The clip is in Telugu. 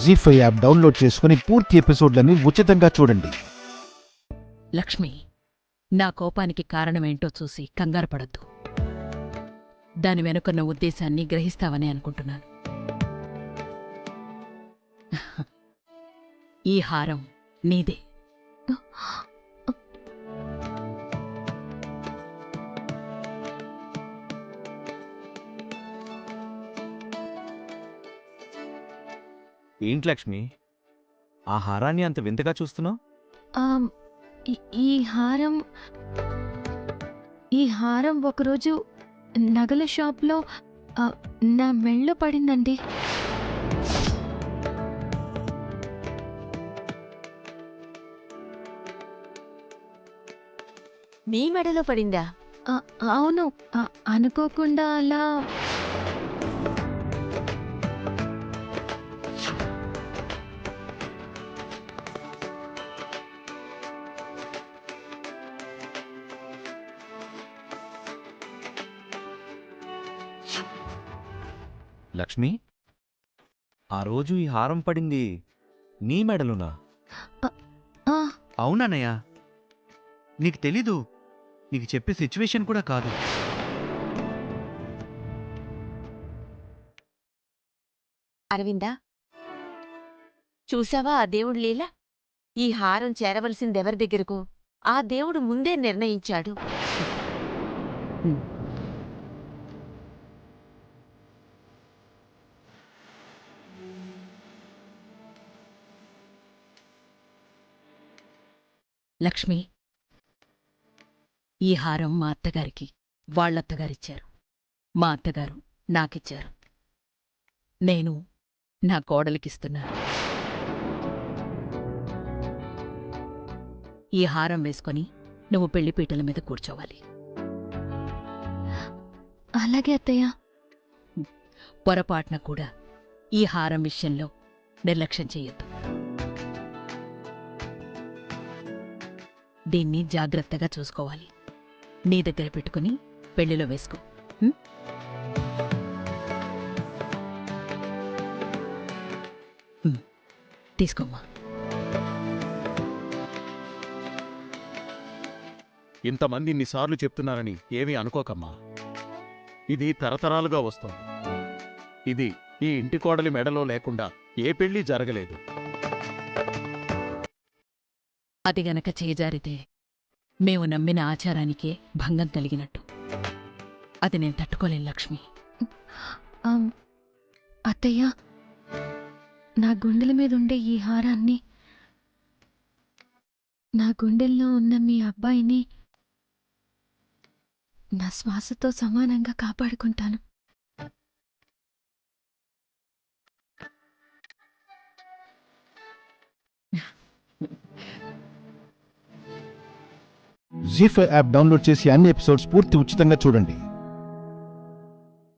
జీ5 యాప్ డౌన్లోడ్ చేసుకుని పూర్తి ఎపిసోడ్లని ఉచితంగా చూడండి. లక్ష్మి, నా కోపానికి కారణమేంటో చూసి కంగారు పడొద్దు. దాని వెనుకున్న ఉద్దేశాన్ని గ్రహిస్తావని అనుకుంటున్నాను. ఈ హారం నీదే. ఏంటి లక్ష్మి, ఆ హారాన్ని అంత వింతగా చూస్తున్నావు? ఆమ్, ఈ హారం ఒకరోజు నగల షాప్లో నా మెళ్ళో పడిందండి. మీ మెడలో పడిందా? అవును, అనుకోకుండా అలా. లక్ష్మి, ఆ రోజు ఈ హారం పడింది నీ మెడలునా? ఆ, అవునన్నయ్య, నీకు తెలీదు. నీకు చెప్పే సిచ్యువేషన్ కూడా కాదు. అరవిందా, చూసావా ఆ దేవుడి లీల? ఈ హారం చేరవలసిందెవరి దగ్గరకు ఆ దేవుడు ముందే నిర్ణయించాడు. లక్ష్మి, ఈ హారం మా అత్తగారికి వాళ్ళత్తగారిచ్చారు. మా అత్తగారు నాకిచ్చారు. నేను నా కోడలికిస్తున్నాను. ఈ హారం వేసుకొని నువ్వు పెళ్లిపీటల మీద కూర్చోవాలి. అలాగే అత్తయ్య. పొరపాటున కూడా ఈ హారం విషయంలో నిర్లక్ష్యం చెయ్యొద్దు. దీన్ని జాగ్రత్తగా చూసుకోవాలి. నీ దగ్గర పెట్టుకుని పెళ్లిలో వేసుకో. తీసుకోమ్మా. ఇంతమంది ఇన్నిసార్లు చెప్తున్నారని ఏమీ అనుకోకమ్మా. ఇది తరతరాలుగా వస్తోంది. ఇది ఈ ఇంటి కోడలి మెడలో లేకుండా ఏ పెళ్లి జరగలేదు. అది గనక చేజారితే మేము నమ్మిన ఆచారానికే భంగం కలిగినట్టు. అది నేను తట్టుకోలేను లక్ష్మి. అత్తయ్య, నా గుండెల మీద ఉండే ఈ హారాన్ని, నా గుండెల్లో ఉన్న మీ అబ్బాయిని నా శ్వాసతో సమానంగా కాపాడుకుంటాను. జీ5 యాప్ డౌన్లోడ్ చేసి అన్ని ఎపిసోడ్స్ పూర్తి ఉచితంగా చూడండి.